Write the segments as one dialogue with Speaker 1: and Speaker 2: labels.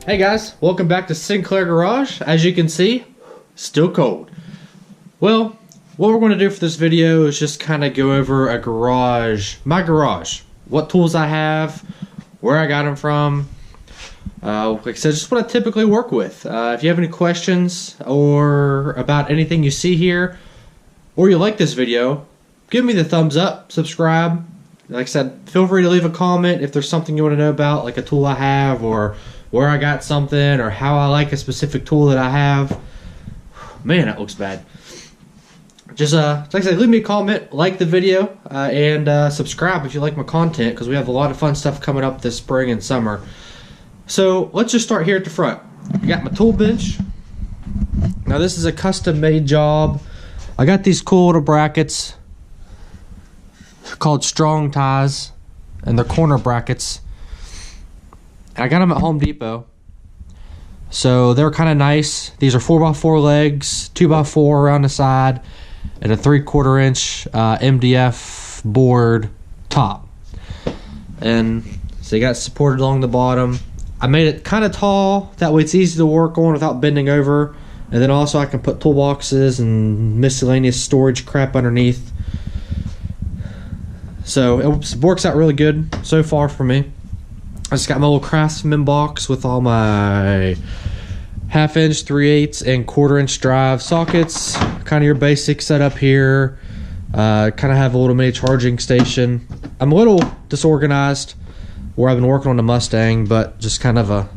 Speaker 1: Hey guys, welcome back to Sinclair Garage. As you can see, still cold. Well, what we're going to do for this video is just kind of go over my garage, what tools I have, where I got them from. Like I said, just what I typically work with. If you have any questions or about anything you see here, or you like this video, give me the thumbs up, subscribe. Like I said, feel free to leave a comment if there's something you want to know about, like a tool I have, or where I got something, or how I like a specific tool that I have. Man, that looks bad. Just like I said, leave me a comment, like the video, and subscribe if you like my content, because we have a lot of fun stuff coming up this spring and summer. So let's just start here at the front. I got my tool bench. Now this is a custom made job. I got these cool little brackets called strong ties, and they're corner brackets. I got them at Home Depot, so they're kind of nice. These are 4x4 legs, 2x4 around the side, and a 3/4 inch MDF board top. And so you got supported along the bottom. I made it kind of tall, that way it's easy to work on without bending over. And then also I can put toolboxes and miscellaneous storage crap underneath. So it works out really good so far for me. I just got my little Craftsman box with all my 1/2 inch, 3/8, and 1/4 inch drive sockets. Kind of your basic setup here. Kind of have a little mini charging station. I'm a little disorganized where I've been working on the Mustang, but just kind of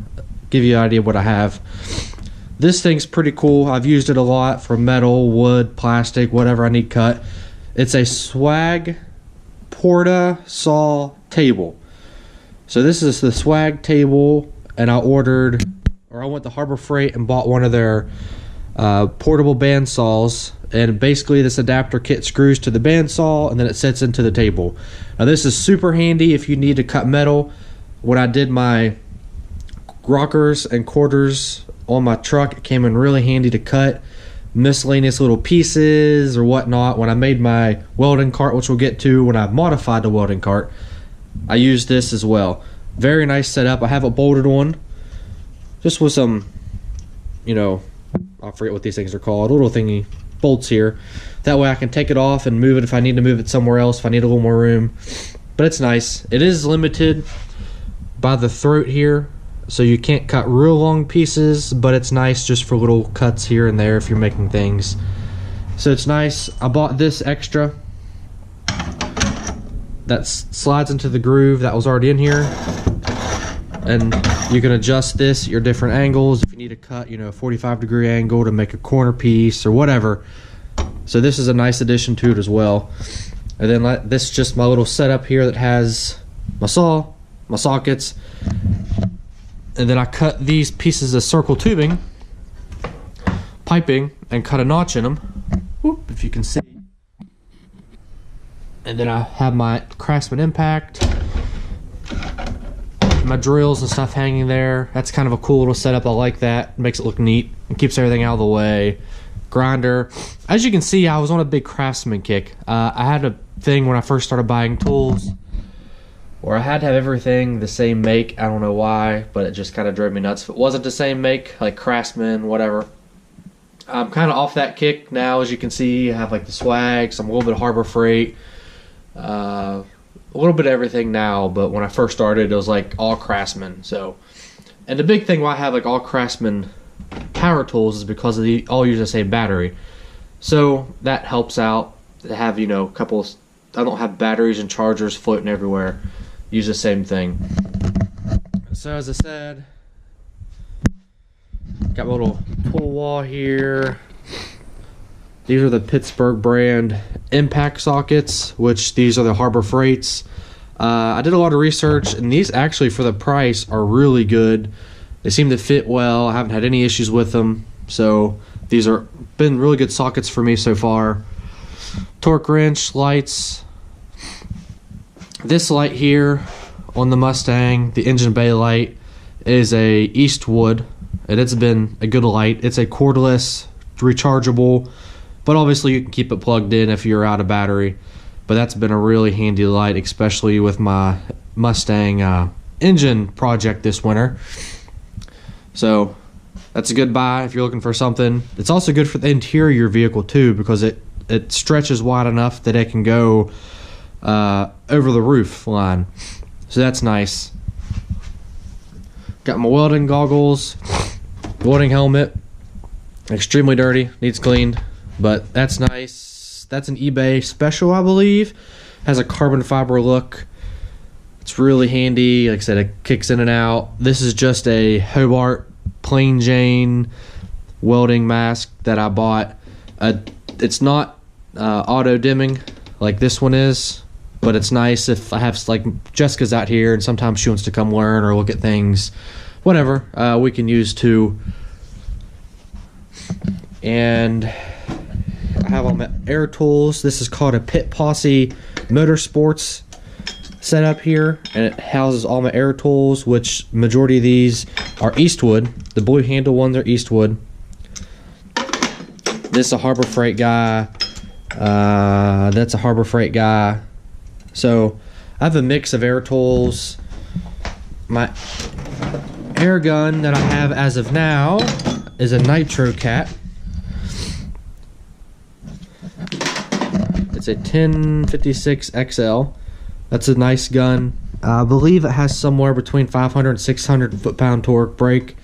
Speaker 1: give you an idea of what I have. This thing's pretty cool. I've used it a lot for metal, wood, plastic, whatever I need cut. It's a Swag Porta saw table. So this is the Swag table, and I went to Harbor Freight and bought one of their portable bandsaws, and basically this adapter kit screws to the bandsaw and then it sits into the table. Now this is super handy if you need to cut metal. When I did my rockers and quarters on my truck, it came in really handy to cut miscellaneous little pieces or whatnot. When I made my welding cart, which we'll get to when I modified the welding cart, I used this as well. Very nice setup. I have it bolted on just with some, I forget what these things are called, little thingy bolts here. That way I can take it off and move it if I need to move it somewhere else, if I need a little more room. But it's nice. It is limited by the throat here, so you can't cut real long pieces, but it's nice just for little cuts here and there if you're making things. So it's nice. I bought this extra that slides into the groove that was already in here, and you can adjust this at your different angles if you need to cut, a 45-degree angle to make a corner piece or whatever. So this is a nice addition to it as well. And then this is just my little setup here that has my saw, my sockets, and then I cut these pieces of circle tubing, piping, and cut a notch in them. Whoop, if you can see. And then I have my Craftsman impact, my drills and stuff hanging there. That's kind of a cool little setup. I like that. It makes it look neat. It keeps everything out of the way. Grinder. As you can see, I was on a big Craftsman kick. I had a thing when I first started buying tools where I had to have everything the same make. I don't know why, but it just kind of drove me nuts. If it wasn't the same make, like Craftsman, whatever. I'm kind of off that kick now. As you can see, I have like the Swag, some a little bit of Harbor Freight, a little bit of everything now, but when I first started, it was like all Craftsman. So, and the big thing why I have like all Craftsman power tools is because they all use the same battery. So that helps out to have, a couple of, I don't have batteries and chargers floating everywhere. Use the same thing. So as I said, got my little tool wall here. These are the Pittsburgh brand impact sockets, which these are the Harbor Freights. I did a lot of research, and these actually for the price are really good. They seem to fit well. I haven't had any issues with them. So these are been really good sockets for me so far. Torque wrench, lights. This light here on the Mustang, the engine bay light, is a Eastwood, and it's been a good light. It's a cordless, rechargeable, but obviously you can keep it plugged in if you're out of battery. But that's been a really handy light, especially with my Mustang engine project this winter. So that's a good buy if you're looking for something. It's also good for the interior of your vehicle too, because it stretches wide enough that it can go over the roof line. So that's nice. Got my welding goggles, welding helmet. Extremely dirty, needs cleaned, but that's nice. That's an eBay special, I believe. Has a carbon fiber look. It's really handy. Like I said, it kicks in and out. This is just a Hobart plain Jane welding mask that I bought. It's not auto dimming like this one is, but it's nice if I have, like, Jessica's out here and sometimes she wants to come learn or look at things, whatever, we can use too. And I have all my air tools. This is called a Pit Posse Motorsports setup here, and it houses all my air tools, which majority of these are Eastwood. The blue handle ones are Eastwood. This is a Harbor Freight guy. That's a Harbor Freight guy. So I have a mix of air tools. My air gun that I have as of now is a Nitro Cat. It's a 1056 XL. That's a nice gun. I believe it has somewhere between 500 and 600 foot-pound torque brake.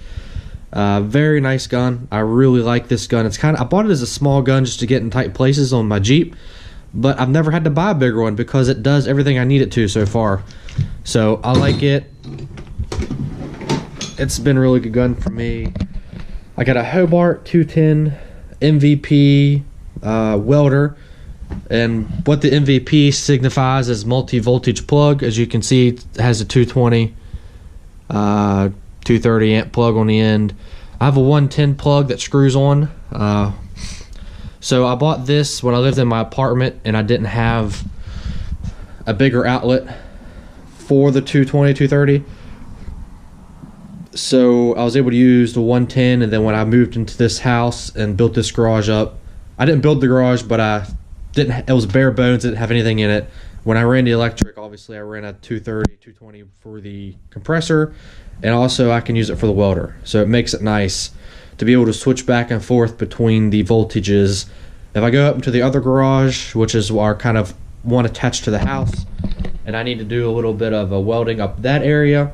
Speaker 1: Very nice gun. I really like this gun. It's I bought it as a small gun just to get in tight places on my Jeep, but I've never had to buy a bigger one because it does everything I need it to so far. So I like it. It's been a really good gun for me. I got a Hobart 210 MVP welder, and what the MVP signifies is multi-voltage plug. As you can see, it has a 220 230 amp plug on the end. I have a 110 plug that screws on. So I bought this when I lived in my apartment and I didn't have a bigger outlet for the 220 230. So I was able to use the 110, and then when I moved into this house and built this garage up, I didn't build the garage, but it was bare bones, didn't have anything in it. When I ran the electric, obviously I ran a 230 220 for the compressor, and also I can use it for the welder. So it makes it nice to be able to switch back and forth between the voltages. If I go up into the other garage, which is our kind of one attached to the house, and I need to do a little bit of a welding up that area,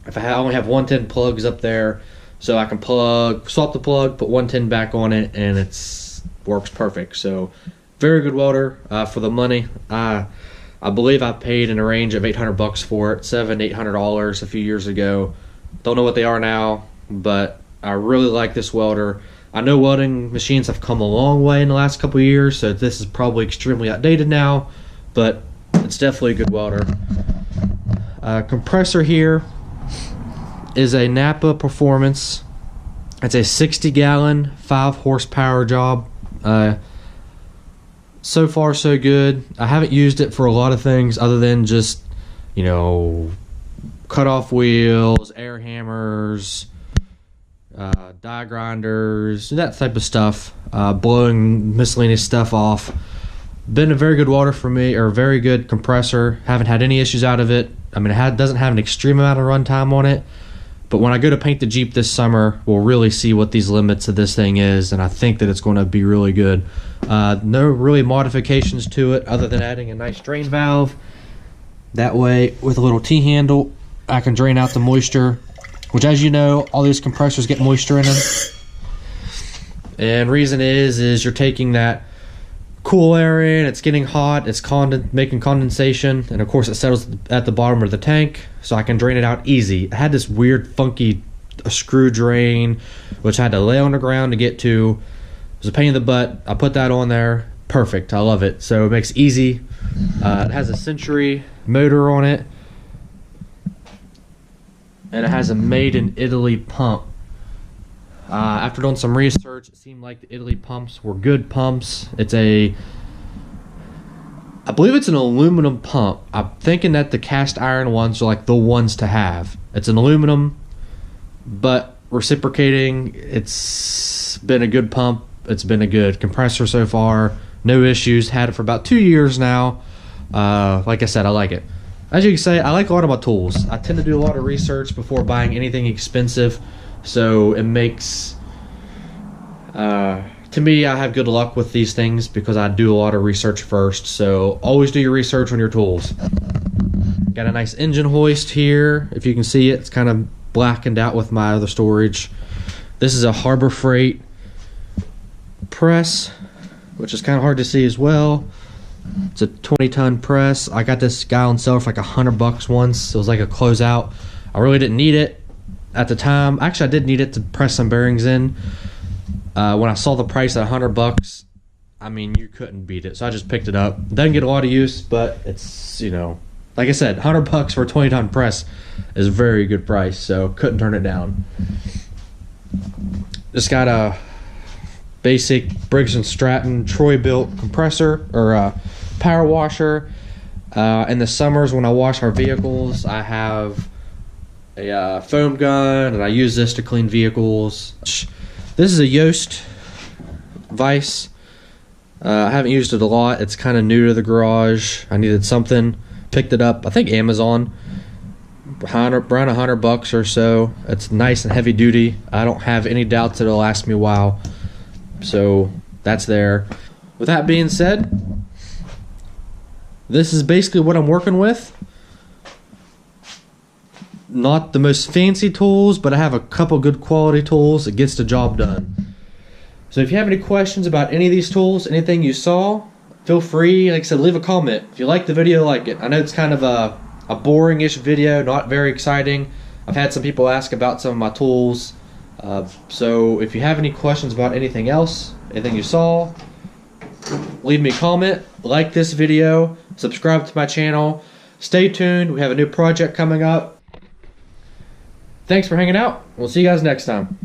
Speaker 1: if I only have 110 plugs up there, so I can swap the plug, put 110 back on it, and it's works perfect. So very good welder for the money. I believe I paid in a range of $800 for it, $700 to $800 a few years ago. Don't know what they are now, but I really like this welder. I know welding machines have come a long way in the last couple of years, so this is probably extremely outdated now, but it's definitely a good welder. Compressor here is a Napa Performance. It's a 60-gallon, 5-horsepower job. So far so good. I haven't used it for a lot of things other than just, cut off wheels, air hammers, die grinders, that type of stuff, blowing miscellaneous stuff off. Been a very good welder for me, or a very good compressor. Haven't had any issues out of it. I mean, it doesn't have an extreme amount of runtime on it, but when I go to paint the Jeep this summer, we'll really see what these limits of this thing is, and I think that it's going to be really good. No really modifications to it other than adding a nice drain valve. That way, with a little T-handle, I can drain out the moisture, which, as you know, all these compressors get moisture in them. And reason is you're taking that cool air in, it's getting hot, it's making condensation, and of course it settles at the bottom of the tank, so I can drain it out easy. I had this weird funky screw drain, which I had to lay on the ground to get to. It was a pain in the butt. I put that on there. Perfect. I love it. So it makes it easy. It has a Century motor on it, and it has a made in Italy pump. After doing some research, it seemed like the Italy pumps were good pumps. I believe it's an aluminum pump. I'm thinking that the cast iron ones are like the ones to have. It's an aluminum, but reciprocating. It's been a good pump. It's been a good compressor so far. No issues. Had it for about 2 years now. Like I said, I like it. As you can say, I like a lot of my tools. I tend to do a lot of research before buying anything expensive. So it makes, to me, I have good luck with these things because I do a lot of research first. So always do your research on your tools. Got a nice engine hoist here. If you can see it, it's kind of blackened out with my other storage. This is a Harbor Freight press, which is kind of hard to see as well. It's a 20-ton press. I got this guy on sale for like $100 once. It was like a closeout. I really didn't need it at the time. Actually, I did need it to press some bearings in. When I saw the price at $100, I mean, you couldn't beat it. So I just picked it up. Doesn't get a lot of use, but it's, you know, like I said, $100 for a 20-ton press is a very good price. So couldn't turn it down. Just got a basic Briggs & Stratton Troy-built compressor or power washer. In the summers when I wash our vehicles, I have a foam gun, and I use this to clean vehicles. This is a Yoast vise. I haven't used it a lot. It's kind of new to the garage. I needed something. Picked it up, I think Amazon. Around $100 or so. It's nice and heavy duty. I don't have any doubts it'll last me a while. So that's there. With that being said, this is basically what I'm working with. Not the most fancy tools, but I have a couple good quality tools. It gets the job done. So if you have any questions about any of these tools, anything you saw, feel free, like I said, leave a comment. If you like the video, like it. I know it's kind of a boring-ish video, not very exciting. I've had some people ask about some of my tools. So if you have any questions about anything else, anything you saw, leave me a comment, like this video, subscribe to my channel. Stay tuned. We have a new project coming up. Thanks for hanging out. We'll see you guys next time.